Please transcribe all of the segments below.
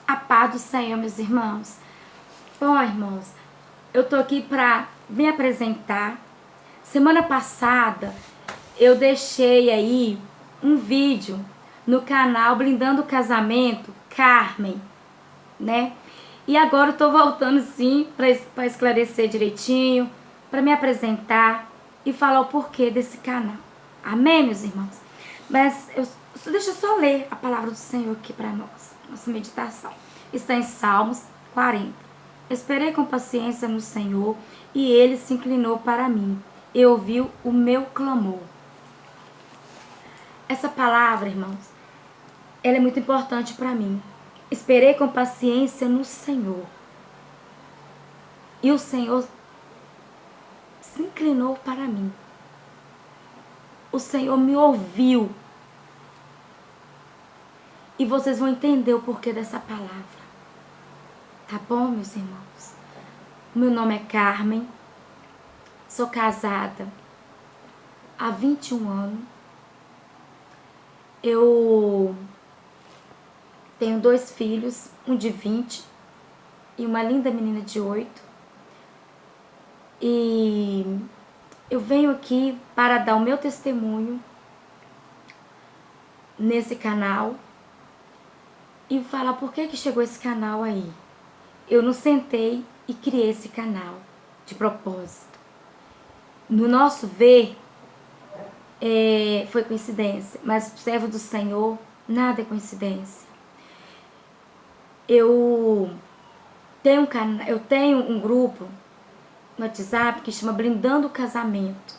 A paz do Senhor, meus irmãos. Bom, irmãos, eu tô aqui para me apresentar. Semana passada eu deixei aí um vídeo no canal Blindando o Casamento, Carmen, né? E agora eu tô voltando sim para esclarecer direitinho, para me apresentar e falar o porquê desse canal. Amém, meus irmãos? Mas deixa eu só ler a palavra do Senhor aqui para nós, nossa meditação. Está em Salmos 40. Esperei com paciência no Senhor e ele se inclinou para mim e ouviu o meu clamor. Essa palavra, irmãos, ela é muito importante para mim. Esperei com paciência no Senhor. E o Senhor se inclinou para mim. O Senhor me ouviu. E vocês vão entender o porquê dessa palavra. Tá bom, meus irmãos? Meu nome é Carmen. Sou casada há 21 anos. Eu tenho 2 filhos, um de 20 e uma linda menina de 8. E eu venho aqui para dar o meu testemunho nesse canal e falar por que chegou esse canal aí. Eu não sentei e criei esse canal de propósito. No nosso ver, foi coincidência, mas pro servo do Senhor, nada é coincidência. Eu tenho um grupo no WhatsApp que chama Blindando o Casamento.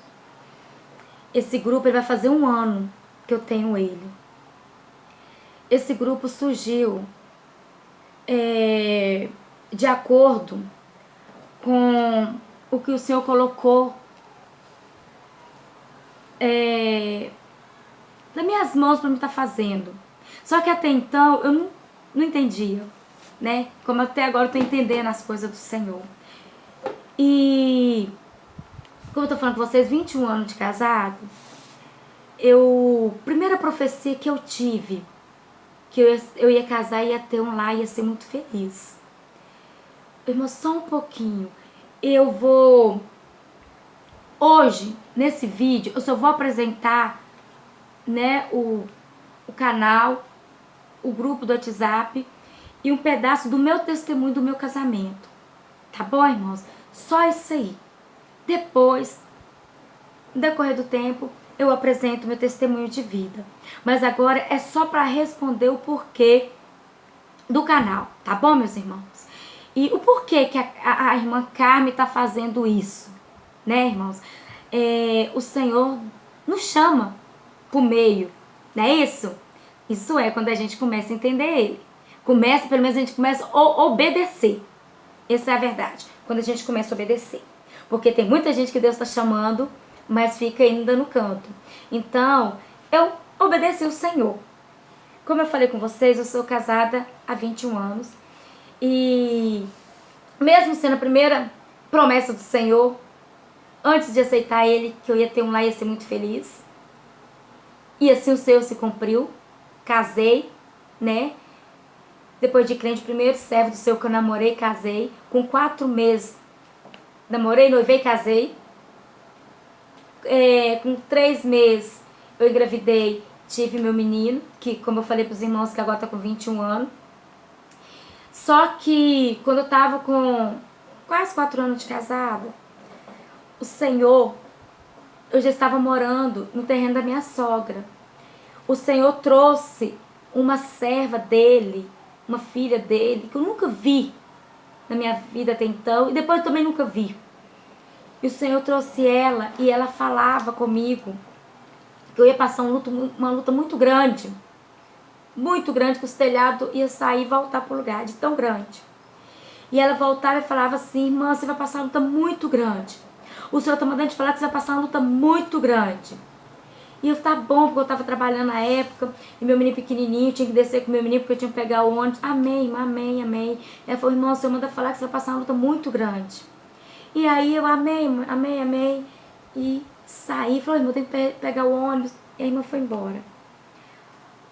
Esse grupo ele vai fazer 1 ano que eu tenho ele. Esse grupo surgiu de acordo com o que o Senhor colocou nas minhas mãos para me estar fazendo. Só que até então eu não entendia, né? Como até agora eu estou entendendo as coisas do Senhor. E como eu tô falando com vocês, 21 anos de casado, primeira profecia que eu tive, que eu ia casar, ia ter um lar, ia ser muito feliz. Irmão, só um pouquinho. Eu vou... Hoje, nesse vídeo, eu só vou apresentar, né, o canal, o grupo do WhatsApp e um pedaço do meu testemunho do meu casamento. Tá bom, irmãos? Só isso aí. Depois, no decorrer do tempo, eu apresento meu testemunho de vida. Mas agora é só para responder o porquê do canal, tá bom, meus irmãos? E o porquê que a irmã Carmen tá fazendo isso, né, irmãos? O Senhor nos chama pro meio, não é isso? Isso é quando a gente começa a entender Ele. Pelo menos a gente começa a obedecer. Essa é a verdade, quando a gente começa a obedecer. Porque tem muita gente que Deus está chamando, mas fica ainda no canto. Então, eu obedeci o Senhor. Como eu falei com vocês, eu sou casada há 21 anos. E mesmo sendo a primeira promessa do Senhor, antes de aceitar Ele, que eu ia ter um lar e ia ser muito feliz. E assim o Senhor se cumpriu. Casei, né? Depois de crente, primeiro servo do Senhor que eu namorei, casei. Com 4 meses, namorei, noivei e casei. Com 3 meses, eu engravidei, tive meu menino, que como eu falei pros irmãos, que agora tá com 21 anos. Só que quando eu tava com quase 4 anos de casada, o Senhor, eu já estava morando no terreno da minha sogra. O Senhor trouxe uma serva dele, uma filha dele, que eu nunca vi na minha vida até então, e depois eu também nunca vi. E o Senhor trouxe ela, e ela falava comigo que eu ia passar uma luta muito grande, que os telhados ia sair e voltar pro lugar, de tão grande. E ela voltava e falava assim: irmã, você vai passar uma luta muito grande. O Senhor tá mandando te falar que você vai passar uma luta muito grande. E eu, tá bom, porque eu tava trabalhando na época, e meu menino pequenininho, tinha que descer com meu menino, porque eu tinha que pegar o ônibus. Amém, amém, amém. E ela falou: irmão, o Senhor manda falar que você vai passar uma luta muito grande. E aí eu, amém, amém, amém. E saí, falou: irmão, tem que pegar o ônibus. E a irmã foi embora.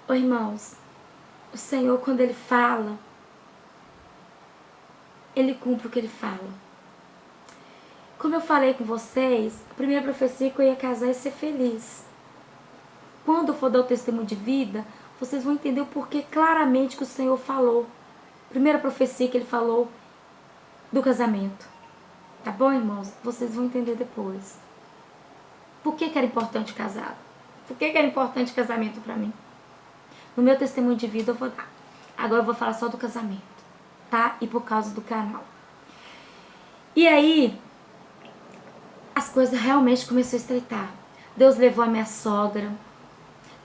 Ô, irmãos, o Senhor, quando Ele fala, Ele cumpre o que ele fala. Como eu falei com vocês, a primeira profecia que eu ia casar e ser feliz. Quando eu for dar o testemunho de vida, vocês vão entender o porquê claramente que o Senhor falou. Primeira profecia que ele falou do casamento. Tá bom, irmãos? Vocês vão entender depois. Por que era importante o casado? Por que era importante o casamento para mim? No meu testemunho de vida eu vou dar. Agora eu vou falar só do casamento, tá? E por causa do canal. E aí, as coisas realmente começaram a estreitar. Deus levou a minha sogra.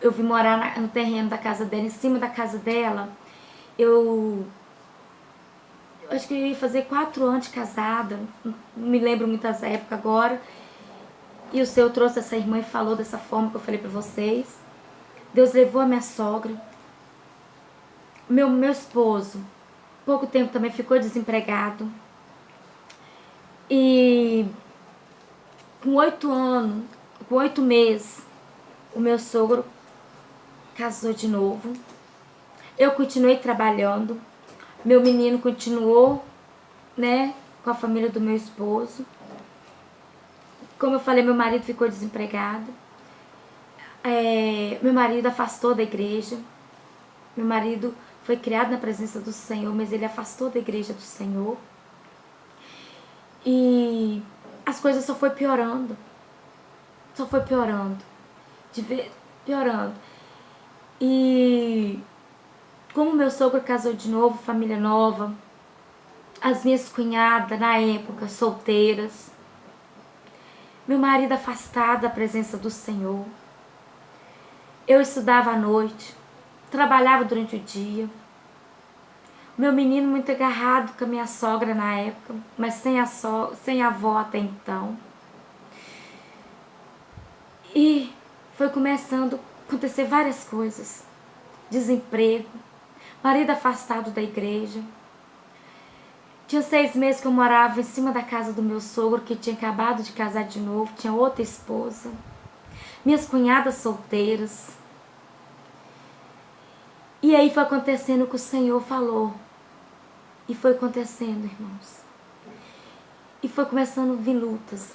Eu vim morar no terreno da casa dela, em cima da casa dela. Eu acho que eu ia fazer 4 anos de casada. Não me lembro muitas épocas agora. E o Senhor trouxe essa irmã e falou dessa forma que eu falei pra vocês. Deus levou a minha sogra. Meu esposo, pouco tempo também ficou desempregado. E com 8 anos, com 8 meses, o meu sogro casou de novo. Eu continuei trabalhando. Meu menino continuou, né, com a família do meu esposo. Como eu falei, meu marido ficou desempregado. Meu marido afastou da igreja. Meu marido foi criado na presença do Senhor, mas ele afastou da igreja do Senhor. E as coisas só foi piorando. Só foi piorando. Piorando. E como meu sogro casou de novo, família nova, as minhas cunhadas, na época, solteiras, meu marido afastado da presença do Senhor. Eu estudava à noite, trabalhava durante o dia. Meu menino muito agarrado com a minha sogra na época, mas sem a avó até então. E foi começando a acontecer várias coisas. Desemprego, marido afastado da igreja. Tinha 6 meses que eu morava em cima da casa do meu sogro, que tinha acabado de casar de novo, tinha outra esposa. Minhas cunhadas solteiras. E aí foi acontecendo o que o Senhor falou. E foi acontecendo, irmãos. E foi começando a vir lutas.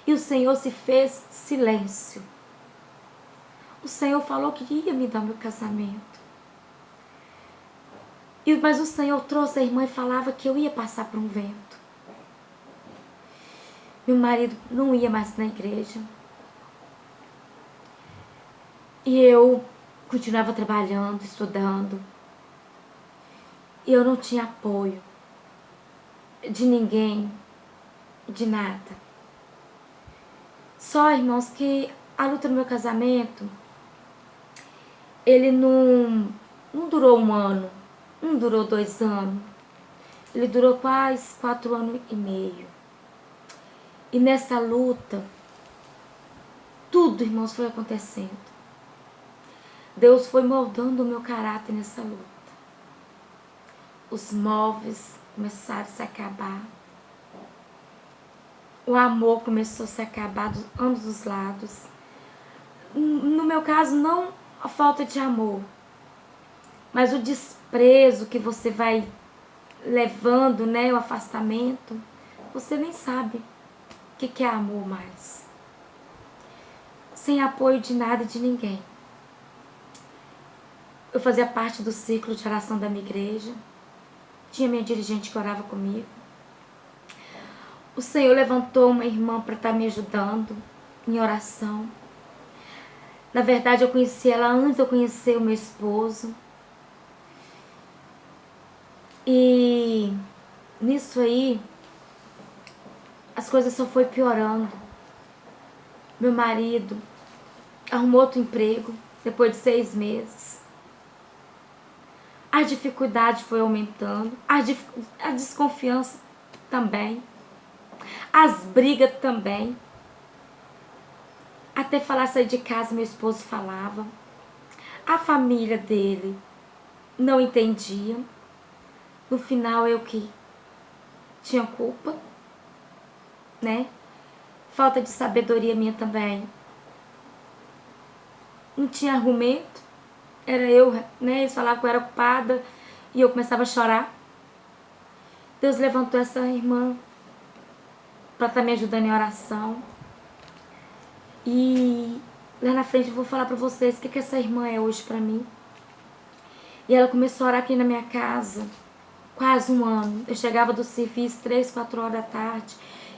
E o Senhor se fez silêncio. O Senhor falou que ia me dar meu casamento. Mas o Senhor trouxe a irmã e falava que eu ia passar por um vento. Meu marido não ia mais na igreja. E eu continuava trabalhando, estudando. E eu não tinha apoio de ninguém, de nada. Só, irmãos, que a luta no meu casamento, ele não durou 1 ano, não durou 2 anos. Ele durou quase 4 anos e meio. E nessa luta, tudo, irmãos, foi acontecendo. Deus foi moldando o meu caráter nessa luta. Os móveis começaram a se acabar. O amor começou a se acabar de ambos os lados. No meu caso, não a falta de amor, mas o desprezo que você vai levando, né, o afastamento. Você nem sabe o que é amor mais. Sem apoio de nada e de ninguém. Eu fazia parte do ciclo de oração da minha igreja. Tinha minha dirigente que orava comigo. O Senhor levantou uma irmã para estar me ajudando em oração. Na verdade, eu conheci ela antes de eu conhecer o meu esposo. E nisso aí, as coisas só foi piorando. Meu marido arrumou outro emprego depois de 6 meses. A dificuldade foi aumentando, a desconfiança também, as brigas também. Até falar sair de casa, meu esposo falava. A família dele não entendia. No final, eu que tinha culpa, né? Falta de sabedoria minha também. Não tinha argumento. Era eu, né? Eles falavam que eu era culpada. E eu começava a chorar. Deus levantou essa irmã para estar me ajudando em oração. E lá na frente eu vou falar para vocês o que essa irmã é hoje para mim. E ela começou a orar aqui na minha casa quase um ano. Eu chegava do serviço 3, 4 horas da tarde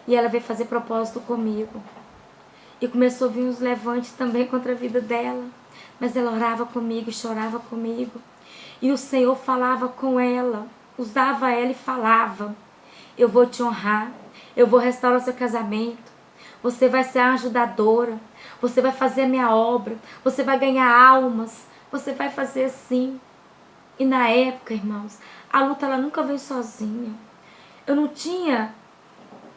e ela veio fazer propósito comigo. E começou a vir uns levantes também contra a vida dela. Mas ela orava comigo, chorava comigo. E o Senhor falava com ela, usava ela e falava: eu vou te honrar, eu vou restaurar o seu casamento, você vai ser a ajudadora, você vai fazer a minha obra, você vai ganhar almas, você vai fazer assim. E na época, irmãos, a luta ela nunca veio sozinha. Eu não tinha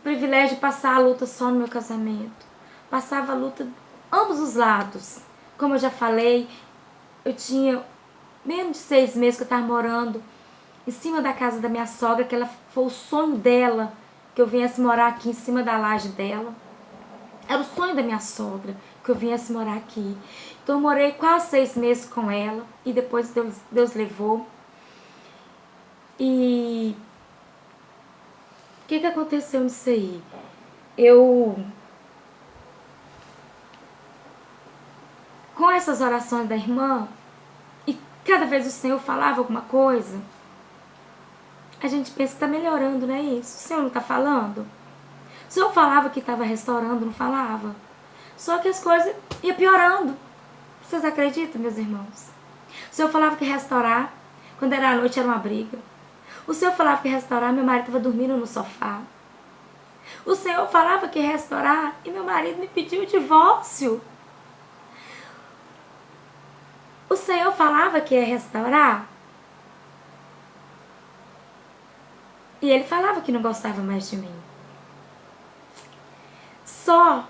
privilégio de passar a luta só no meu casamento. Passava a luta de ambos os lados. Como eu já falei, eu tinha menos de 6 meses que eu estava morando em cima da casa da minha sogra, que ela foi o sonho dela, que eu viesse morar aqui em cima da laje dela. Era o sonho da minha sogra, que eu viesse morar aqui. Então eu morei quase 6 meses com ela, e depois Deus levou. E o que aconteceu nisso aí? Com essas orações da irmã, e cada vez o Senhor falava alguma coisa, a gente pensa que está melhorando, não é isso? O Senhor não está falando? O Senhor falava que estava restaurando, não falava? Só que as coisas iam piorando. Vocês acreditam, meus irmãos? O Senhor falava que restaurar, quando era à noite era uma briga. O Senhor falava que restaurar, meu marido estava dormindo no sofá. O Senhor falava que restaurar e meu marido me pediu o divórcio. O Senhor falava que ia restaurar e ele falava que não gostava mais de mim. Só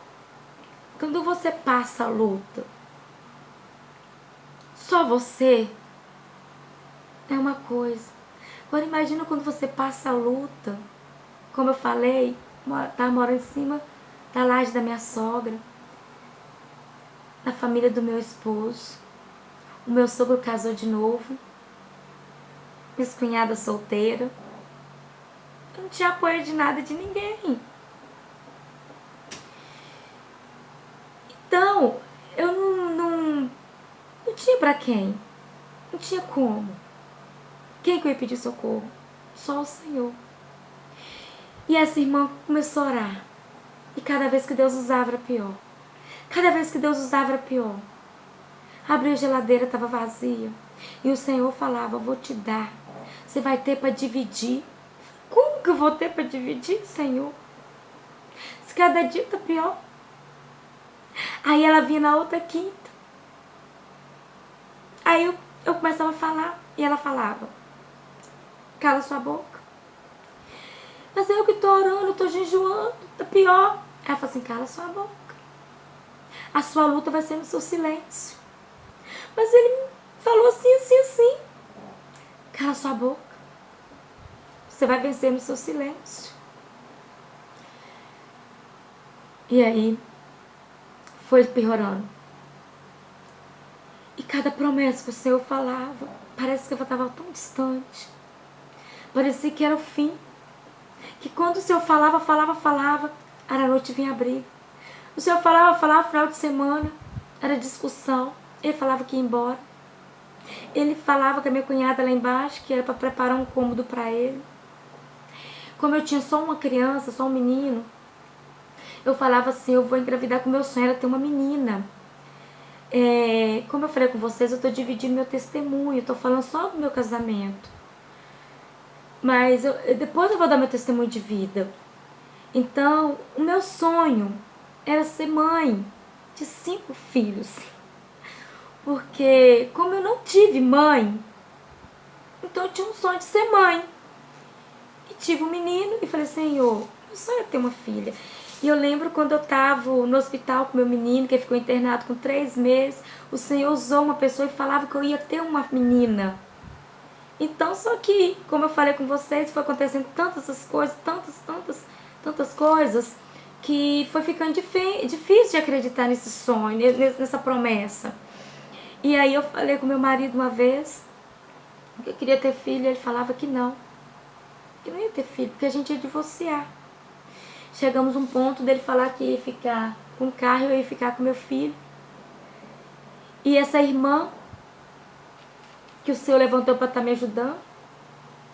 quando você passa a luta, só você, é uma coisa. Agora imagina quando você passa a luta, como eu falei, tá morando em cima da laje da minha sogra, na família do meu esposo. O meu sogro casou de novo, minha cunhada solteira. Eu não tinha apoio de nada de ninguém. Então, eu não tinha pra quem. Não tinha como. Quem que eu ia pedir socorro? Só o Senhor. E essa irmã começou a orar. E cada vez que Deus usava era pior. Cada vez que Deus usava era pior. Abriu a geladeira, estava vazia. E o Senhor falava: vou te dar. Você vai ter para dividir. Como que eu vou ter para dividir, Senhor? Se cada dia tá pior. Aí ela vinha na outra quinta. Aí eu começava a falar. E ela falava: cala sua boca. Mas eu que tô orando, eu tô jejuando, tá pior. Ela falou assim: cala sua boca. A sua luta vai ser no seu silêncio. Mas ele falou assim, assim, assim. Cala sua boca. Você vai vencer no seu silêncio. E aí, foi piorando. E cada promessa que o Senhor falava, parece que eu estava tão distante. Parecia que era o fim. Que quando o Senhor falava, era a noite vinha a briga. O Senhor falava, final de semana, era discussão. Ele falava que ia embora. Ele falava com a minha cunhada lá embaixo, que era para preparar um cômodo para ele. Como eu tinha só uma criança, só um menino, eu falava assim: eu vou engravidar, com meu sonho era ter uma menina. Como eu falei com vocês, eu estou dividindo meu testemunho, estou falando só do meu casamento. Mas depois eu vou dar meu testemunho de vida. Então, o meu sonho era ser mãe de 5 filhos. Porque como eu não tive mãe, então eu tinha um sonho de ser mãe. E tive um menino e falei: Senhor, meu sonho é ter uma filha. E eu lembro quando eu estava no hospital com meu menino, que ficou internado com 3 meses, o Senhor usou uma pessoa e falava que eu ia ter uma menina. Então, só que, como eu falei com vocês, foi acontecendo tantas coisas, tantas coisas, que foi ficando difícil de acreditar nesse sonho, nessa promessa. E aí eu falei com meu marido uma vez, Eu queria ter filho, ele falava que não ia ter filho, porque a gente ia divorciar. Chegamos a um ponto dele falar que ia ficar com o carro e eu ia ficar com meu filho. E essa irmã, que o Senhor levantou para estar me ajudando,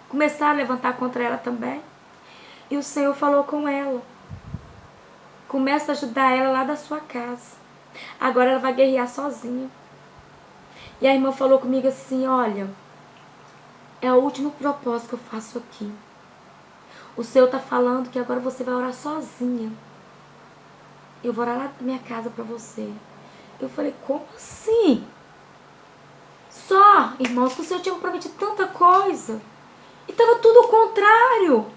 começar a levantar contra ela também. E o Senhor falou com ela: começa a ajudar ela lá da sua casa. Agora ela vai guerrear sozinha. E a irmã falou comigo assim: olha, é o último propósito que eu faço aqui. O Senhor está falando que agora você vai orar sozinha. Eu vou orar lá da minha casa para você. Eu falei: como assim? Só, irmãos, que o Senhor tinha me prometido tanta coisa. E estava tudo ao contrário.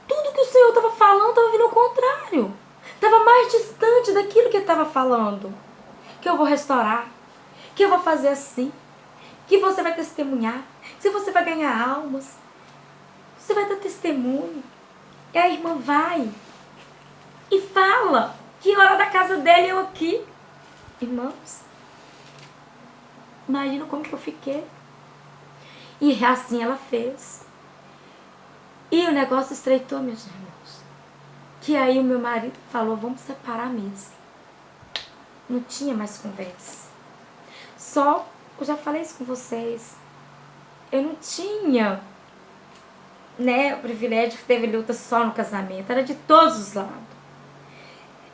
Tudo que o Senhor estava falando estava vindo ao contrário. Estava mais distante daquilo que ele estava falando. Que eu vou restaurar. Que eu vou fazer assim. Que você vai testemunhar. Que você vai ganhar almas. Você vai dar testemunho. E a irmã vai e fala que hora da casa dela e eu aqui. Irmãos, imagina como que eu fiquei. E assim ela fez. E o negócio estreitou, meus irmãos. Que aí o meu marido falou: vamos separar mesmo. Não tinha mais conversa. Só, eu já falei isso com vocês, eu não tinha, né, o privilégio de ter luta só no casamento. Era de todos os lados.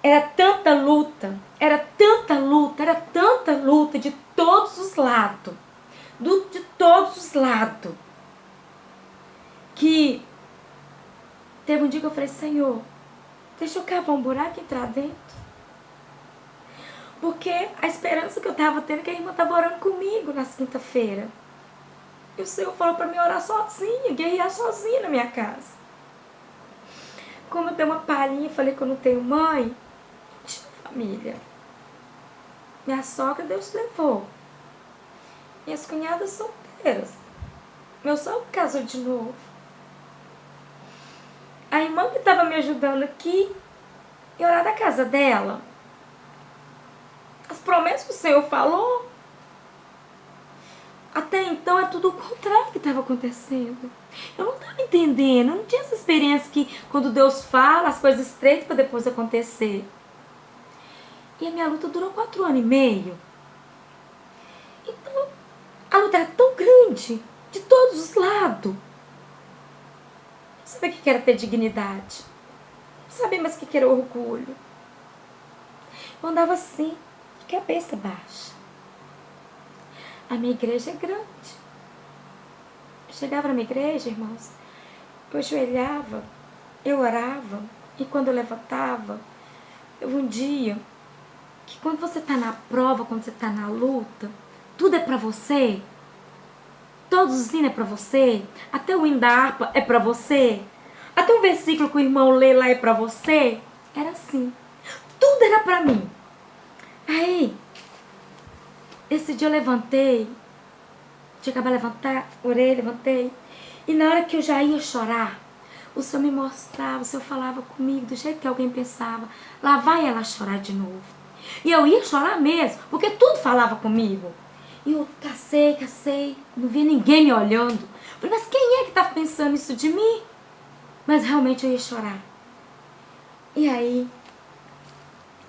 Era tanta luta, era tanta luta, era tanta luta de todos os lados. De todos os lados. Que teve um dia que eu falei: Senhor, deixa eu cavar um buraco e entrar dentro. Porque a esperança que eu estava tendo é que a irmã estava orando comigo na quinta-feira. E o Senhor falou para mim orar sozinha, guerrear sozinha na minha casa. Como eu dei uma palhinha e falei que eu não tenho mãe, não tinha família. Minha sogra Deus levou. Minhas cunhadas solteiras. Meu sogro casou de novo. A irmã que estava me ajudando aqui, e orar da casa dela. As promessas que o Senhor falou, até então é tudo o contrário que estava acontecendo. Eu não estava entendendo, eu não tinha essa experiência que quando Deus fala, as coisas estreitam para depois acontecer. E a minha luta durou 4 anos e meio. Então, a luta era tão grande, de todos os lados. Não sabia o que era ter dignidade. Não sabia mais o que era orgulho. Eu andava assim, de cabeça baixa. A minha igreja é grande. Eu chegava na minha igreja, irmãos, eu ajoelhava, eu orava, e quando eu levantava, teve um dia que quando você está na prova, quando você está na luta, tudo é para você. Todos os hinos é para você. Até o hino da harpa é para você. Até o versículo que o irmão lê lá é para você. Era assim. Tudo era para mim. Aí, esse dia eu levantei. Tinha acabado de levantar, orei, levantei. E na hora que eu já ia chorar, o Senhor me mostrava, o Senhor falava comigo do jeito que alguém pensava. Lá vai ela chorar de novo. E eu ia chorar mesmo, porque tudo falava comigo. E eu cacei, não via ninguém me olhando. Falei: mas quem é que tá pensando isso de mim? Mas realmente eu ia chorar. E aí,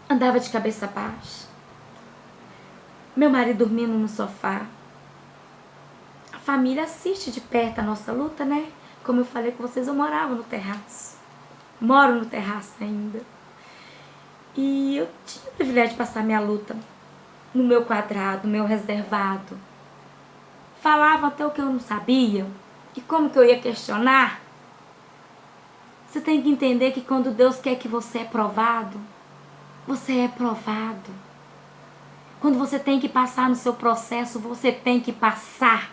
andava de cabeça baixa. Meu marido dormindo no sofá. A família assiste de perto a nossa luta, né? Como eu falei com vocês, eu morava no terraço. Moro no terraço ainda. E eu tinha o privilégio de passar minha luta no meu quadrado, no meu reservado. Falava até o que eu não sabia. E como que eu ia questionar? Você tem que entender que quando Deus quer que você é provado, você é provado. Quando você tem que passar no seu processo, você tem que passar.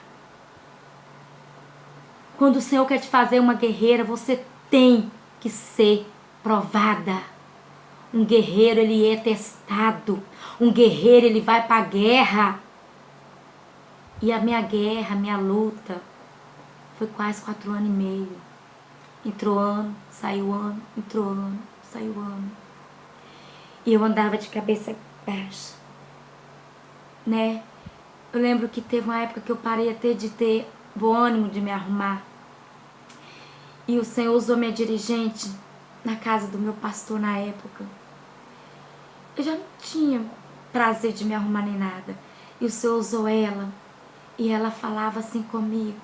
Quando o Senhor quer te fazer uma guerreira, você tem que ser provada. Um guerreiro, ele é testado. Um guerreiro, ele vai para a guerra. E a minha guerra, a minha luta, foi quase 4 anos e meio. Entrou ano, saiu ano, entrou ano, saiu ano. E eu andava de cabeça baixa, né? Eu lembro que teve uma época que eu parei até de ter bom ânimo de me arrumar. E o Senhor usou minha dirigente na casa do meu pastor na época. Eu já não tinha prazer de me arrumar nem nada. E o Senhor usou ela. E ela falava assim comigo.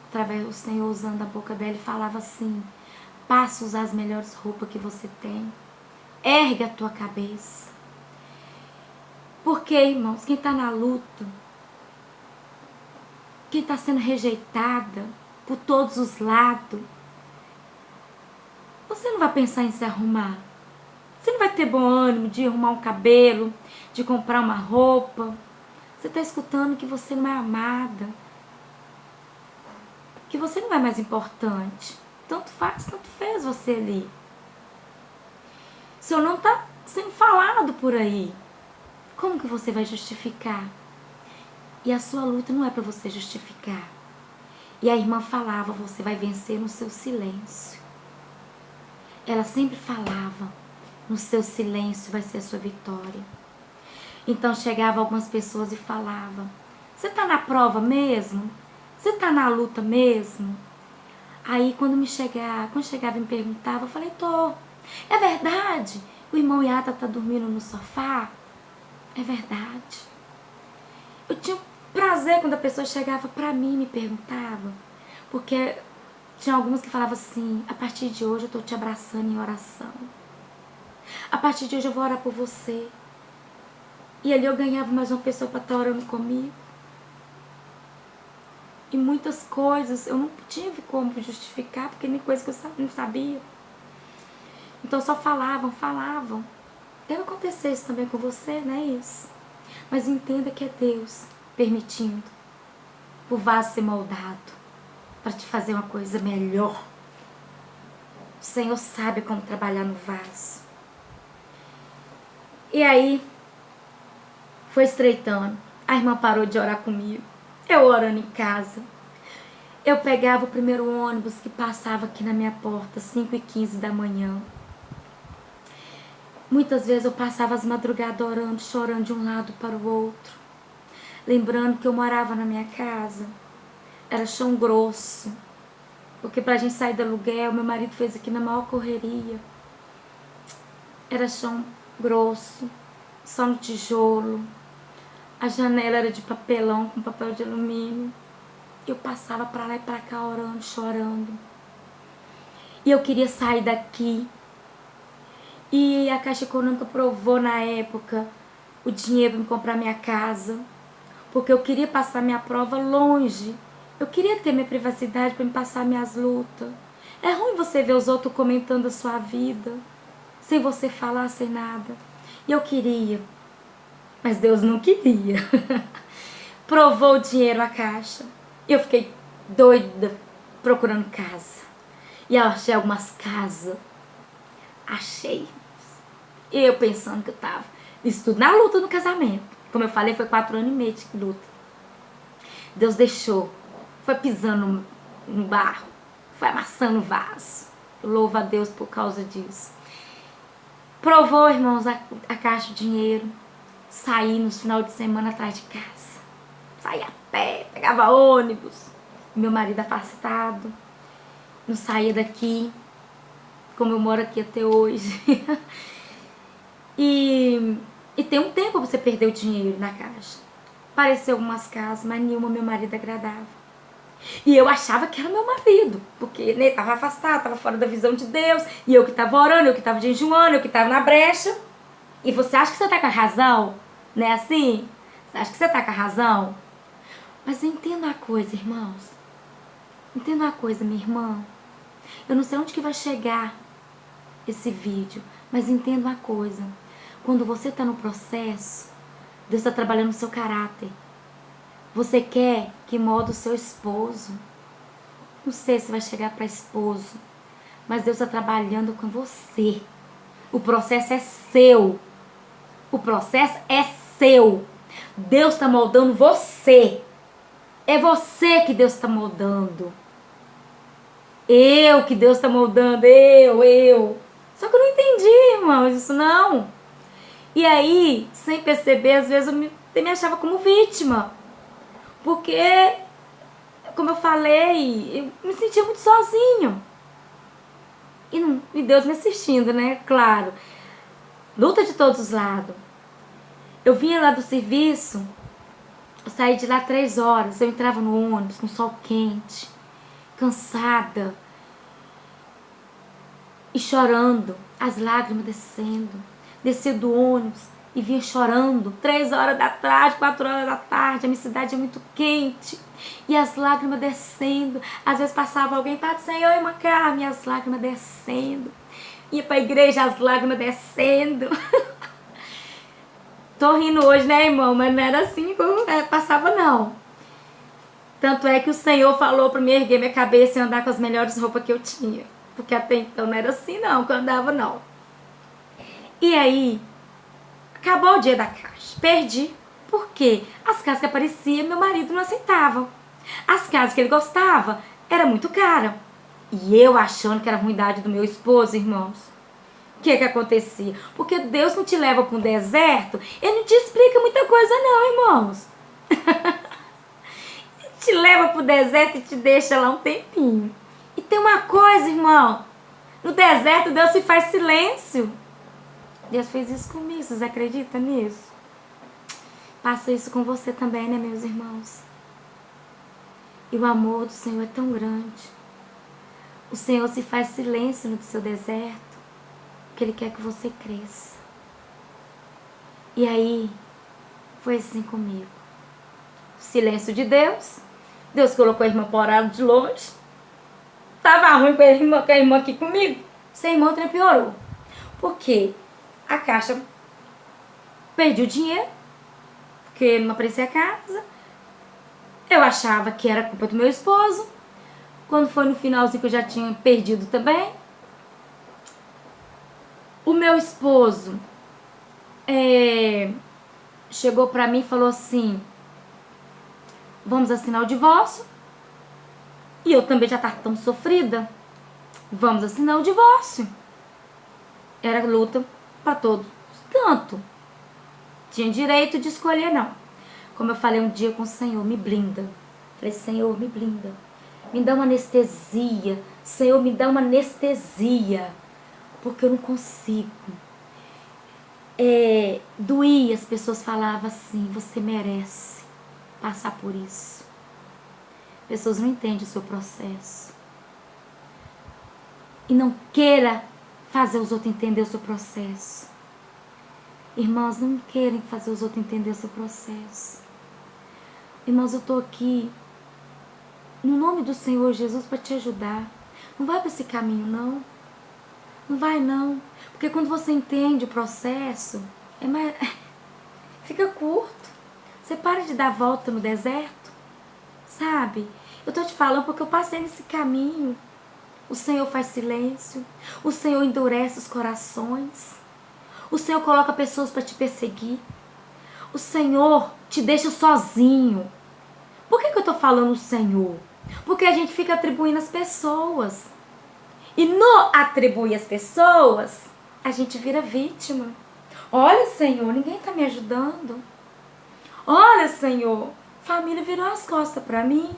Através do Senhor usando a boca dela, e falava assim: passa a usar as melhores roupas que você tem. Ergue a tua cabeça. Porque, irmãos, quem está na luta, quem está sendo rejeitada por todos os lados, você não vai pensar em se arrumar. Você não vai ter bom ânimo de arrumar um cabelo, de comprar uma roupa. Você está escutando que você não é amada, que você não é mais importante. Tanto faz, tanto fez você ali. O Senhor não está sendo falado por aí. Como que você vai justificar? E a sua luta não é para você justificar. E a irmã falava: você vai vencer no seu silêncio. Ela sempre falava: no seu silêncio vai ser a sua vitória. Então chegava algumas pessoas e falava: você tá na prova mesmo? Você tá na luta mesmo? Aí quando chegava e me perguntava, eu falei: tô. É verdade? O irmão Yata tá dormindo no sofá? É verdade. Eu tinha prazer quando a pessoa chegava pra mim e me perguntava, porque tinha algumas que falavam assim: a partir de hoje eu tô te abraçando em oração. A partir de hoje eu vou orar por você. E ali eu ganhava mais uma pessoa para estar orando comigo. E muitas coisas eu não tive como justificar, porque nem coisa que eu não sabia. Então só falavam. Deve acontecer isso também com você, não é isso? Mas entenda que é Deus permitindo o vaso ser moldado para te fazer uma coisa melhor. O Senhor sabe como trabalhar no vaso. E aí foi estreitando. A irmã parou de orar comigo. Eu orando em casa. Eu pegava o primeiro ônibus que passava aqui na minha porta, 5h15 da manhã. Muitas vezes eu passava as madrugadas orando, chorando de um lado para o outro. Lembrando que eu morava na minha casa. Era chão grosso. Porque pra gente sair do aluguel, meu marido fez aqui na maior correria. Era chão grosso, só no tijolo. A janela era de papelão, com papel de alumínio. Eu passava pra lá e pra cá orando, chorando. E eu queria sair daqui. E a Caixa Econômica provou na época o dinheiro para me comprar minha casa. Porque eu queria passar minha prova longe. Eu queria ter minha privacidade para me passar minhas lutas. É ruim você ver os outros comentando a sua vida, sem você falar, sem nada. E eu queria, mas Deus não queria. Provou o dinheiro a Caixa. Eu fiquei doida procurando casa. E eu achei algumas casas. Achei. E eu pensando que eu tava. Isso tudo na luta no casamento. Como eu falei, foi 4 anos e meio de luta. Deus deixou. Foi pisando no barro. Foi amassando o vaso. Eu louvo a Deus por causa disso. Provou, irmãos, a caixa de dinheiro. Saí nos final de semana atrás de casa. Saí a pé, pegava ônibus. Meu marido afastado. Não saía daqui. Como eu moro aqui até hoje. E tem um tempo você perder o dinheiro na caixa. Apareceu algumas casas, mas nenhuma meu marido agradava. E eu achava que era meu marido, porque ele estava afastado, estava fora da visão de Deus. E eu que estava orando, eu que estava jejuando, eu que estava na brecha. E você acha que você está com a razão? Não é assim? Você acha que você está com a razão? Mas entenda uma coisa, irmãos. Entenda uma coisa, minha irmã. Eu não sei onde que vai chegar esse vídeo, mas entenda uma coisa. Quando você está no processo, Deus está trabalhando no seu caráter. Você quer que molde o seu esposo. Não sei se vai chegar para esposo, mas Deus está trabalhando com você. O processo é seu. O processo é seu. Deus está moldando você. É você que Deus está moldando. Eu que Deus está moldando. Eu. Só que eu não entendi, irmãos, isso não. E aí, sem perceber, às vezes eu me achava como vítima. Porque como eu falei, eu me sentia muito sozinho. E Deus me assistindo, né? Claro. Luta de todos os lados. Eu vinha lá do serviço, eu saí de lá 3 horas, eu entrava no ônibus com sol quente, cansada e chorando, as lágrimas descendo. Descia do ônibus e vinha chorando, 3 horas da tarde, 4 horas da tarde, a minha cidade é muito quente. E as lágrimas descendo, às vezes passava alguém, Pai do Senhor, irmã Carmen, as lágrimas descendo. Ia pra igreja, as lágrimas descendo. Tô rindo hoje, né, irmão? Mas não era assim que eu passava, não. Tanto é que o Senhor falou pra me erguer minha cabeça e andar com as melhores roupas que eu tinha. Porque até então não era assim, não, que eu andava, não. E aí, acabou o dia da caixa. Perdi. Por quê? As casas que apareciam, meu marido não aceitava. As casas que ele gostava, era muito cara. E eu achando que era a ruindade do meu esposo, irmãos. O que acontecia? Porque Deus não te leva para um deserto, Ele não te explica muita coisa não, irmãos. Ele te leva para o deserto e te deixa lá um tempinho. E tem uma coisa, irmão. No deserto, Deus se faz silêncio. Deus fez isso comigo, vocês acreditam nisso? Passa isso com você também, né, meus irmãos? E o amor do Senhor é tão grande. O Senhor se faz silêncio no seu deserto, porque Ele quer que você cresça. E aí, foi assim comigo. O silêncio de Deus. Deus colocou a irmã para orar de longe. Tava ruim com a irmã aqui comigo. Sem irmã, também piorou. Por quê? A caixa perdi o dinheiro, porque não aparecia a casa. Eu achava que era culpa do meu esposo. Quando foi no finalzinho que eu já tinha perdido também. O meu esposo chegou pra mim e falou assim: vamos assinar o divórcio. E eu também já estava tão sofrida. Vamos assinar o divórcio. Era luta para todos. Tanto. Tinha direito de escolher, não. Como eu falei um dia com o Senhor, me blinda. Falei, Senhor, me blinda. Me dá uma anestesia. Senhor, me dá uma anestesia. Porque eu não consigo. Doía, as pessoas falavam assim, você merece passar por isso. Pessoas não entendem o seu processo. E não queira fazer os outros entender o seu processo. Irmãos, não querem fazer os outros entender o seu processo. Irmãos, eu estou aqui no nome do Senhor Jesus para te ajudar. Não vai para esse caminho, não. Não vai, não. Porque quando você entende o processo, fica curto. Você para de dar volta no deserto, sabe? Eu estou te falando porque eu passei nesse caminho. O Senhor faz silêncio. O Senhor endurece os corações. O Senhor coloca pessoas para te perseguir. O Senhor te deixa sozinho. Por que eu estou falando o Senhor? Porque a gente fica atribuindo as pessoas. E no atribuir as pessoas, a gente vira vítima. Olha, Senhor, ninguém está me ajudando. Olha, Senhor, família virou as costas para mim.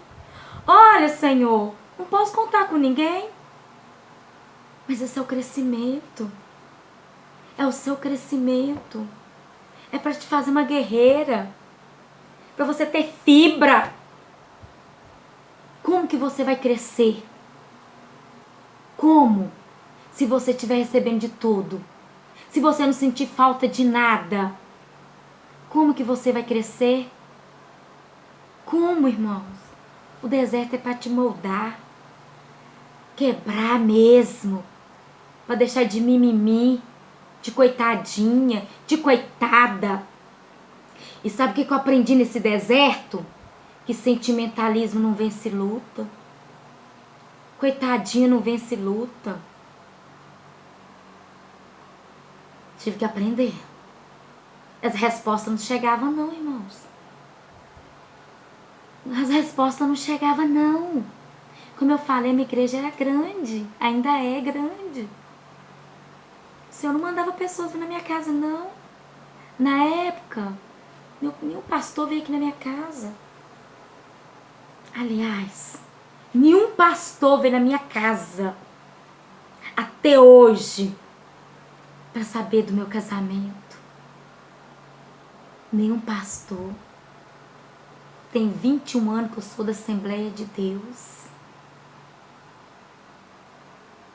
Olha, Senhor, não posso contar com ninguém. Mas esse é o crescimento. É o seu crescimento. É para te fazer uma guerreira. Para você ter fibra. Como que você vai crescer? Como? Se você estiver recebendo de tudo. Se você não sentir falta de nada. Como que você vai crescer? Como, irmãos? O deserto é para te moldar. Quebrar mesmo. Para deixar de mimimi, de coitadinha, de coitada. E sabe o que eu aprendi nesse deserto? Que sentimentalismo não vence luta. Coitadinha não vence luta. Tive que aprender. As respostas não chegavam não, irmãos. As respostas não chegavam não. Como eu falei, a minha igreja era grande. Ainda é grande. O Senhor não mandava pessoas vir na minha casa, não. Na época, nenhum pastor veio aqui na minha casa. Aliás, nenhum pastor veio na minha casa até hoje para saber do meu casamento. Nenhum pastor. Tem 21 anos que eu sou da Assembleia de Deus.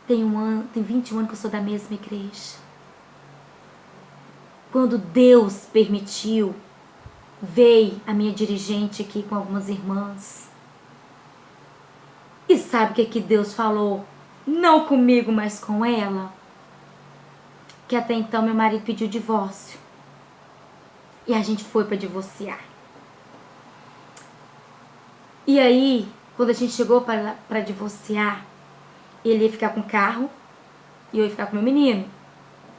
Tem 21 anos que eu sou da mesma igreja. Quando Deus permitiu, veio a minha dirigente aqui com algumas irmãs. E sabe o que Deus falou? Não comigo, mas com ela. Que até então meu marido pediu divórcio. E a gente foi para divorciar. E aí, quando a gente chegou para divorciar, ele ia ficar com o carro e eu ia ficar com meu menino.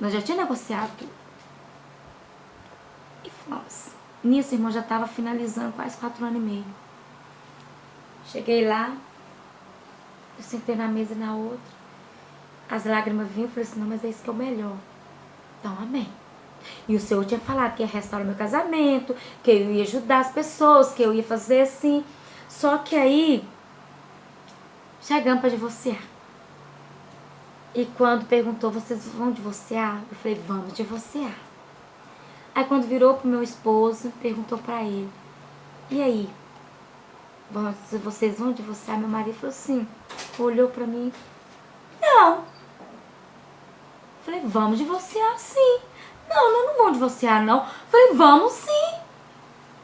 Nós já tínhamos negociado tudo. E fomos. Nisso, irmão, já estava finalizando quase 4 anos e meio. Cheguei lá, eu sentei na mesa e na outra. As lágrimas vinham, eu falei assim, não, mas é isso que é o melhor. Então, amém. E o Senhor tinha falado que ia restaurar meu casamento, que eu ia ajudar as pessoas, que eu ia fazer assim. Só que aí, chegamos para divorciar. E quando perguntou, vocês vão divorciar? Eu falei, vamos divorciar. Aí quando virou pro meu esposo, perguntou para ele, e aí? Vocês vão divorciar? Meu marido falou assim, olhou para mim, não. Eu falei, vamos divorciar sim. Não, não vamos divorciar não. Eu falei, vamos sim.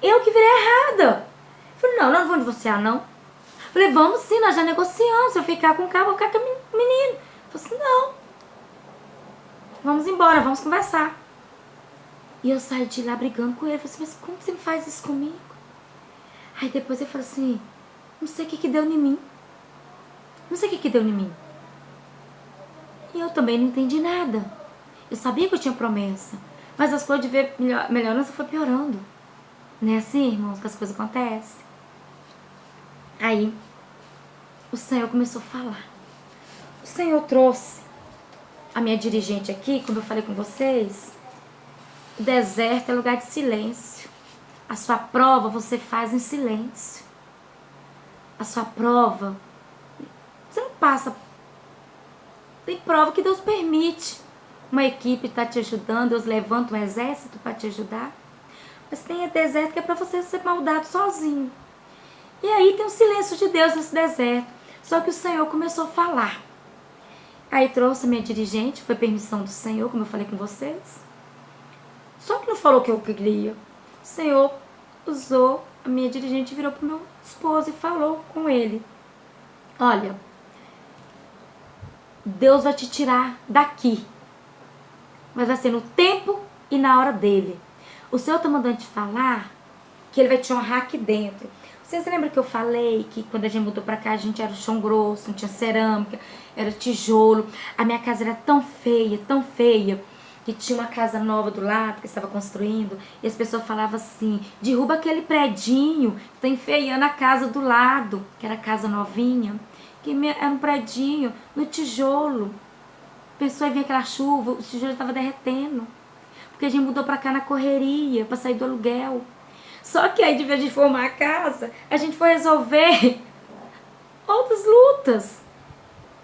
Eu que virei errada. Eu falei, não, não vamos divorciar não. Eu falei, vamos sim, nós já negociamos. Se eu ficar com o cara, vou ficar com o menino. Eu falei assim, não. Vamos embora, vamos conversar. E eu saí de lá brigando com ele. Eu falei assim, mas como você faz isso comigo? Aí depois ele falou assim, não sei o que deu em mim. Não sei o que deu em mim. E eu também não entendi nada. Eu sabia que eu tinha promessa. Mas as coisas de ver melhorando foi piorando. Não é assim, irmãos, que as coisas acontecem? Aí, o Senhor começou a falar. O Senhor trouxe a minha dirigente aqui, como eu falei com vocês. O deserto é lugar de silêncio. A sua prova você faz em silêncio. A sua prova, você não passa. Tem prova que Deus permite. Uma equipe está te ajudando, Deus levanta um exército para te ajudar. Mas tem deserto que é para você ser maldado sozinho. E aí tem o silêncio de Deus nesse deserto. Só que o Senhor começou a falar. Aí trouxe a minha dirigente, foi permissão do Senhor, como eu falei com vocês. Só que não falou o que eu queria. O Senhor usou a minha dirigente, virou pro meu esposo e falou com ele. Olha, Deus vai te tirar daqui. Mas vai ser no tempo e na hora dele. O Senhor tá mandando te falar que ele vai te honrar aqui dentro. Vocês lembram que eu falei que quando a gente mudou pra cá, a gente era chão grosso, não tinha cerâmica, era tijolo. A minha casa era tão feia, que tinha uma casa nova do lado, que estava construindo, e as pessoas falavam assim, derruba aquele predinho, que tá enfeiando a casa do lado, que era a casa novinha, que era um predinho no tijolo. A pessoa via aquela chuva, o tijolo estava derretendo, porque a gente mudou pra cá na correria, pra sair do aluguel. Só que aí, de vez de formar a casa, a gente foi resolver outras lutas.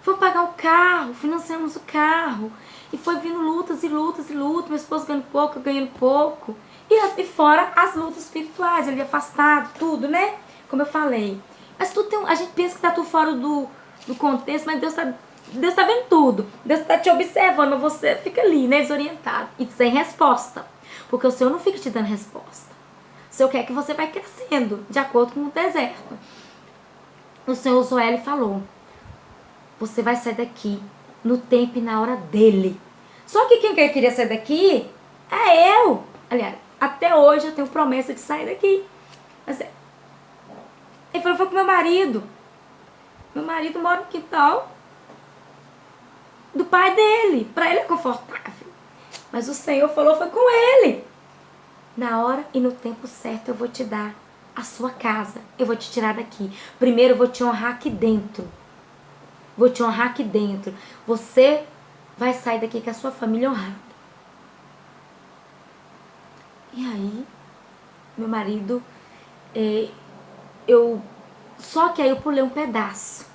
Foi pagar o carro, financiamos o carro. E foi vindo lutas e lutas e lutas. Meu esposo ganhando pouco, eu ganhando pouco. E fora as lutas espirituais, ele afastado, tudo, né? Como eu falei. Mas tudo a gente pensa que tá tudo fora do contexto, mas Deus tá vendo tudo. Deus tá te observando, mas você fica ali, né, desorientado. E sem resposta. Porque o Senhor não fica te dando resposta. O Senhor quer que você vai crescendo, de acordo com o deserto. O Senhor usou ela e falou, você vai sair daqui no tempo e na hora dele. Só que quem queria sair daqui é eu. Aliás, até hoje eu tenho promessa de sair daqui. Mas ele falou, foi com meu marido. Meu marido mora no quintal do pai dele. Pra ele é confortável. Mas o Senhor falou, foi com ele. Na hora e no tempo certo eu vou te dar a sua casa. Eu vou te tirar daqui. Primeiro eu vou te honrar aqui dentro. Vou te honrar aqui dentro. Você vai sair daqui com a sua família honrada. E aí, meu marido, eu Só que aí eu pulei um pedaço.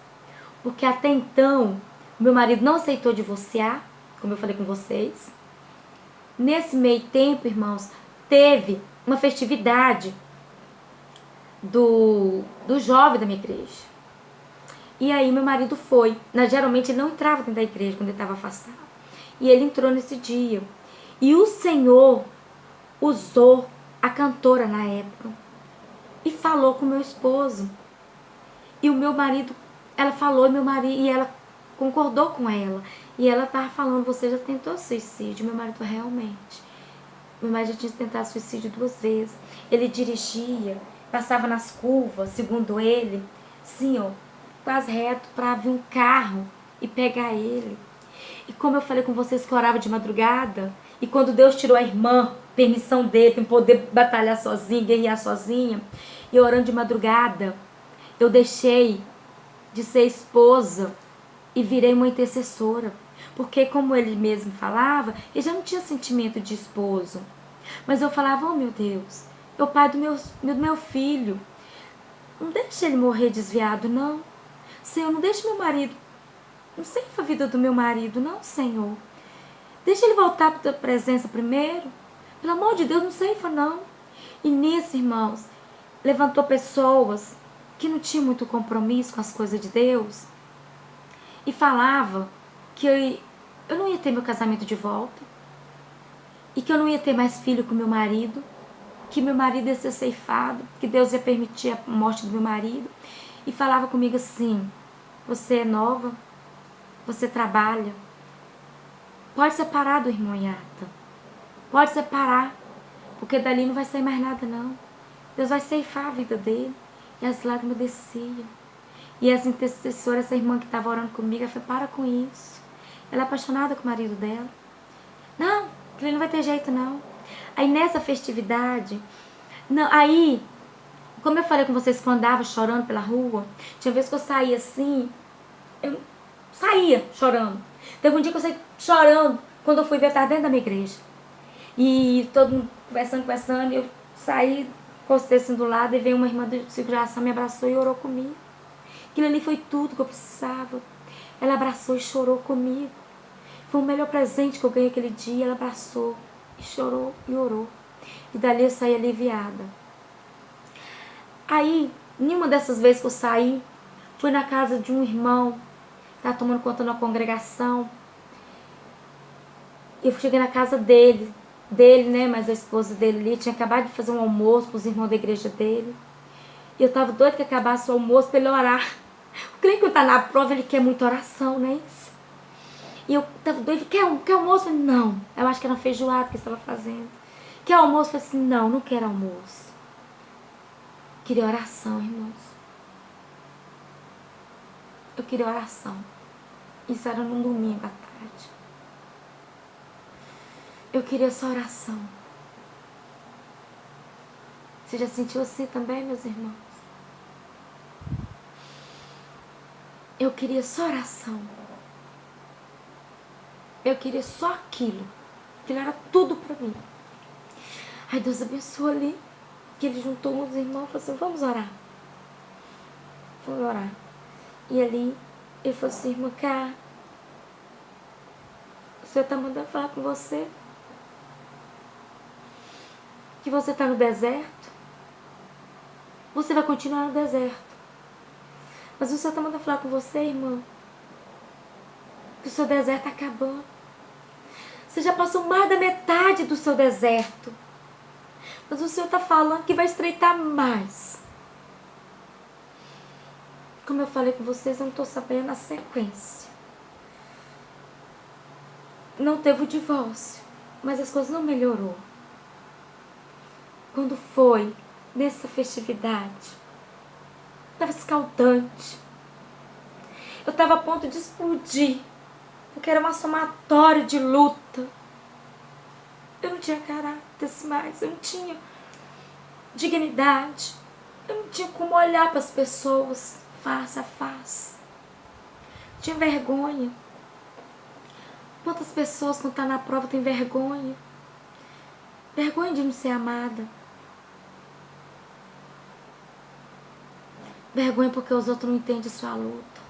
Porque até então, meu marido não aceitou divorciar, como eu falei com vocês. Nesse meio tempo, irmãos, teve uma festividade do jovem da minha igreja. E aí meu marido foi. Geralmente ele não entrava dentro da igreja quando ele estava afastado. E ele entrou nesse dia. E o Senhor usou a cantora na época e falou com meu esposo. E o meu marido, ela falou e ela concordou com ela. E ela tava falando, você já tentou suicídio? Meu marido, realmente. Meu marido já tinha tentado suicídio 2 vezes. Ele dirigia, passava nas curvas, segundo ele, sim, ó, quase reto para vir um carro e pegar ele. E como eu falei com vocês que eu orava de madrugada, e quando Deus tirou a irmã, permissão dele para poder batalhar sozinha, guerrear sozinha, e orando de madrugada, eu deixei de ser esposa e virei uma intercessora. Porque como ele mesmo falava, ele já não tinha sentimento de esposo. Mas eu falava, oh meu Deus, é o pai do meu filho. Não deixe ele morrer desviado, não. Senhor, não deixe meu marido, não ceifa a vida do meu marido, não, Senhor. Deixa ele voltar para a tua presença primeiro. Pelo amor de Deus, não ceifa, não. E nisso, irmãos, levantou pessoas que não tinham muito compromisso com as coisas de Deus e falava que eu não ia ter meu casamento de volta e que eu não ia ter mais filho com meu marido, que meu marido ia ser ceifado, que Deus ia permitir a morte do meu marido. E falava comigo assim, você é nova, você trabalha, pode separar do irmão Yata, pode separar, porque dali não vai sair mais nada não. Deus vai ceifar a vida dele. E as lágrimas desciam. E essa intercessora, essa irmã que estava orando comigo, ela falou, para com isso. Ela é apaixonada com o marido dela. Não, ele não vai ter jeito não. Aí nessa festividade, não, aí, como eu falei com vocês que eu andava chorando pela rua, tinha vezes que eu saía assim, eu saía chorando. Teve um dia que eu saí chorando quando eu fui ver, eu estava dentro da minha igreja. E todo mundo conversando, e eu saí, encostei assim do lado e veio uma irmã de seguração, me abraçou e orou comigo. Aquilo ali foi tudo que eu precisava. Ela abraçou e chorou comigo. Foi o melhor presente que eu ganhei aquele dia. Ela abraçou e chorou e orou. E dali eu saí aliviada. Aí, nenhuma dessas vezes que eu saí, fui na casa de um irmão que estava tomando conta de uma congregação. Eu cheguei na casa dele, né, mas a esposa dele ali tinha acabado de fazer um almoço para os irmãos da igreja dele. E eu tava doida que acabasse o almoço para ele orar. O crente que tá na prova, ele quer muita oração, não é isso? E eu tava doida, quer almoço? Não, eu acho que era uma feijoada que eu estava fazendo. Quer almoço? Eu falei assim, não quero almoço. Queria oração, irmãos. Eu queria oração. Isso era num domingo à tarde. Eu queria só oração. Você já sentiu assim também, meus irmãos? Eu queria só oração. Eu queria só aquilo. Aquilo era tudo pra mim. Aí Deus abençoou ali. Que ele juntou uns irmãos e falou assim, vamos orar. Vamos orar. E ali, ele falou assim, irmã Cá, o Senhor tá mandando falar com você. Que você tá no deserto. Você vai continuar no deserto. Mas o Senhor tá mandando falar com você, irmã. Que o seu deserto tá acabando. Você já passou mais da metade do seu deserto. Mas o Senhor está falando que vai estreitar mais. Como eu falei com vocês, eu não estou sabendo a sequência. Não teve o divórcio, mas as coisas não melhorou. Quando foi nessa festividade, estava escaldante. Eu estava a ponto de explodir, porque era uma somatória de luta. Eu não tinha caráter mais, eu não tinha dignidade, eu não tinha como olhar para as pessoas face a face. Tinha vergonha. Quantas pessoas quando tá na prova têm vergonha? Vergonha de não ser amada. Vergonha porque os outros não entendem sua luta.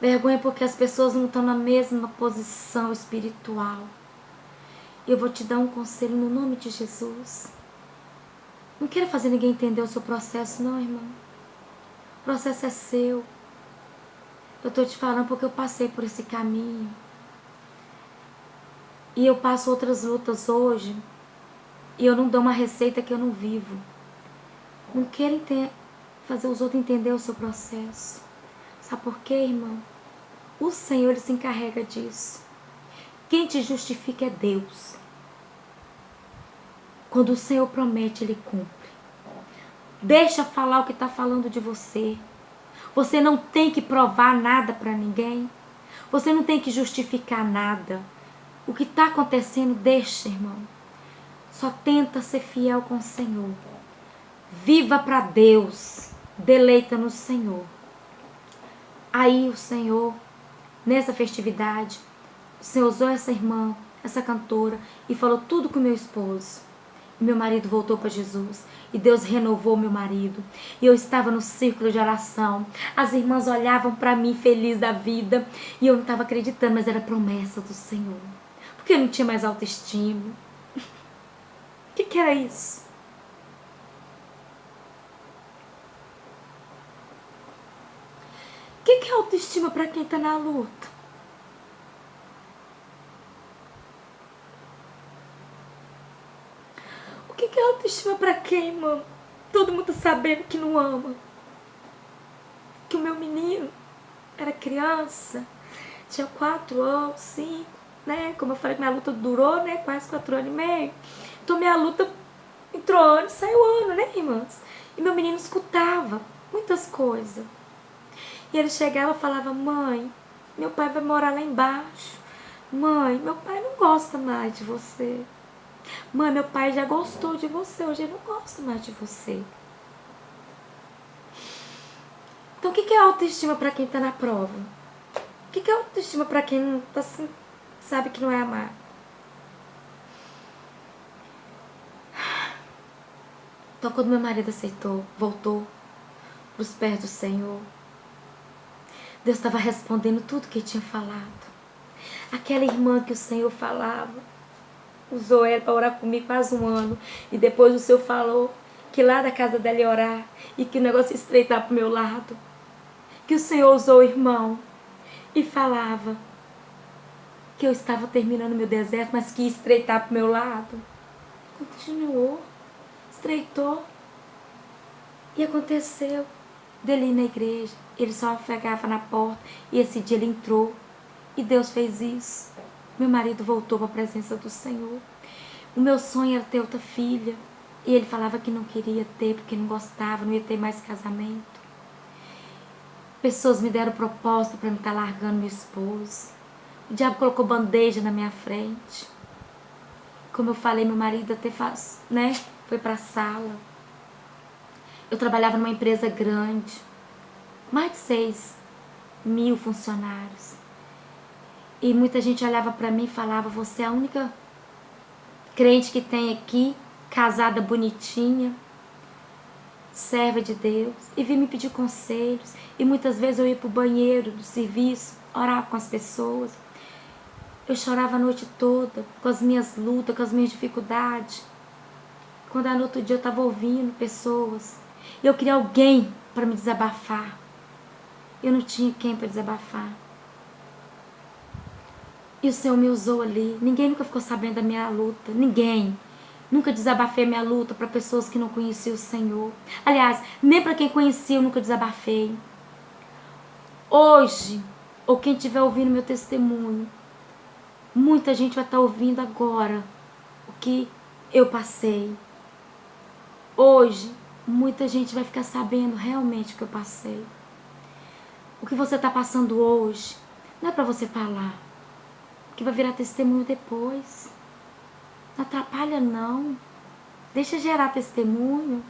Vergonha porque as pessoas não estão na mesma posição espiritual. Eu vou te dar um conselho no nome de Jesus. Não queira fazer ninguém entender o seu processo, não, irmão. O processo é seu. Eu estou te falando porque eu passei por esse caminho. E eu passo outras lutas hoje. E eu não dou uma receita que eu não vivo. Não queira fazer os outros entender o seu processo. Sabe por quê, irmão? O Senhor, Ele se encarrega disso. Quem te justifica é Deus. Quando o Senhor promete, Ele cumpre. Deixa falar o que está falando de você. Você não tem que provar nada para ninguém. Você não tem que justificar nada. O que está acontecendo, deixa, irmão. Só tenta ser fiel com o Senhor. Viva para Deus. Deleita no Senhor. Aí o Senhor, nessa festividade, o Senhor usou essa irmã, essa cantora, e falou tudo com meu esposo. E meu marido voltou para Jesus. E Deus renovou meu marido. E eu estava no círculo de oração. As irmãs olhavam para mim feliz da vida. E eu não estava acreditando, mas era promessa do Senhor. Porque eu não tinha mais autoestima. O que era isso? O que é autoestima para quem está na luta? O que é autoestima para quem, irmão? Todo mundo sabendo que não ama. Que o meu menino era criança, tinha 4 anos, 5, né? Como eu falei, minha luta durou, né? Quase 4 anos e meio. Então minha luta entrou ano e saiu ano, né, irmãs? E meu menino escutava muitas coisas. E ele chegava e falava: mãe, meu pai vai morar lá embaixo. Mãe, meu pai não gosta mais de você. Mãe, meu pai já gostou de você, hoje ele não gosta mais de você. Então o que é autoestima para quem tá na prova? O que é autoestima para quem não tá assim, sabe que não é amar? Então quando meu marido aceitou, voltou pros pés do Senhor, Deus estava respondendo tudo que ele tinha falado. Aquela irmã que o Senhor falava, usou ela para orar comigo quase um ano. E depois o Senhor falou que lá da casa dela ia orar e que o negócio ia estreitar pro meu lado. Que o Senhor usou o irmão e falava que eu estava terminando meu deserto, mas que ia estreitar pro meu lado. Continuou, estreitou. E aconteceu dele ir na igreja. Ele só pegava na porta e esse dia ele entrou. E Deus fez isso. Meu marido voltou para a presença do Senhor. O meu sonho era ter outra filha. E ele falava que não queria ter porque não gostava, não ia ter mais casamento. Pessoas me deram proposta para me estar largando meu esposo. O diabo colocou bandeja na minha frente. Como eu falei, meu marido até foi para a sala. Eu trabalhava numa empresa grande. Mais de 6.000 funcionários. E muita gente olhava para mim e falava: você é a única crente que tem aqui, casada bonitinha, serva de Deus. E vinha me pedir conselhos. E muitas vezes eu ia pro banheiro do serviço, orar com as pessoas. Eu chorava a noite toda, com as minhas lutas, com as minhas dificuldades. Quando no outro dia eu estava ouvindo pessoas, eu queria alguém para me desabafar. Eu não tinha quem para desabafar. E o Senhor me usou ali. Ninguém nunca ficou sabendo da minha luta. Ninguém. Nunca desabafei a minha luta para pessoas que não conheciam o Senhor. Aliás, nem para quem conhecia eu nunca desabafei. Hoje, ou quem estiver ouvindo meu testemunho, muita gente vai estar ouvindo agora o que eu passei. Hoje, muita gente vai ficar sabendo realmente o que eu passei. O que você está passando hoje não é para você falar, que vai virar testemunho depois. Não atrapalha não. Deixa gerar testemunho.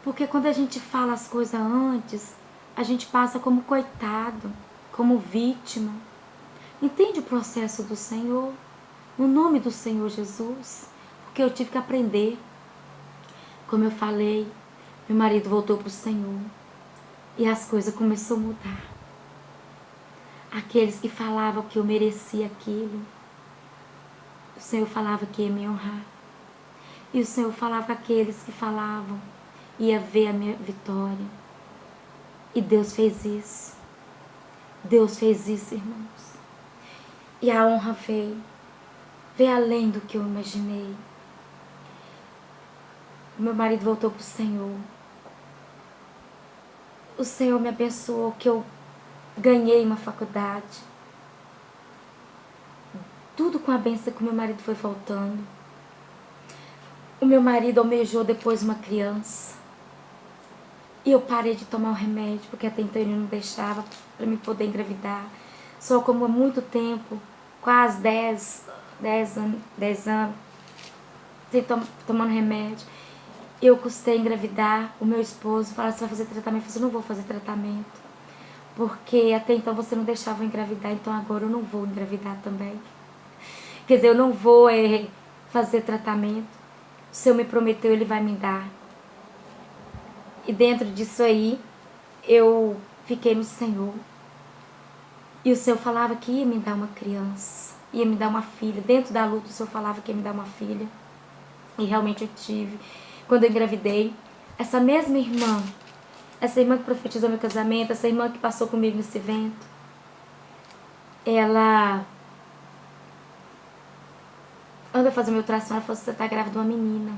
Porque quando a gente fala as coisas antes, a gente passa como coitado, como vítima. Entende o processo do Senhor? No nome do Senhor Jesus. Porque eu tive que aprender. Como eu falei, Meu marido voltou pro Senhor e as coisas começaram a mudar. Aqueles que falavam que eu merecia aquilo, o Senhor falava que ia me honrar. E o Senhor falava com aqueles que falavam, ia ver a minha vitória. E Deus fez isso. Deus fez isso, irmãos. E a honra veio além do que eu imaginei. Meu marido voltou pro Senhor. O Senhor me abençoou, que eu ganhei uma faculdade. Tudo com a bênção que meu marido foi voltando. O meu marido almejou depois uma criança. E eu parei de tomar o remédio, porque até então ele não deixava para me poder engravidar. Só como há muito tempo, quase 10 anos, tomando remédio, eu custei engravidar. O meu esposo falou: você vai fazer tratamento? Eu falei: não vou fazer tratamento, porque até então você não deixava eu engravidar, então agora eu não vou engravidar também. Quer dizer, eu não vou fazer tratamento. O Senhor me prometeu, Ele vai me dar. E dentro disso aí, eu fiquei no Senhor. E o Senhor falava que ia me dar uma criança, ia me dar uma filha. Dentro da luta, o Senhor falava que ia me dar uma filha. E realmente eu tive. Quando eu engravidei, essa mesma irmã, essa irmã que profetizou meu casamento, essa irmã que passou comigo nesse evento, ela anda fazer meu ultrassom, ela falou: você tá grávida de uma menina.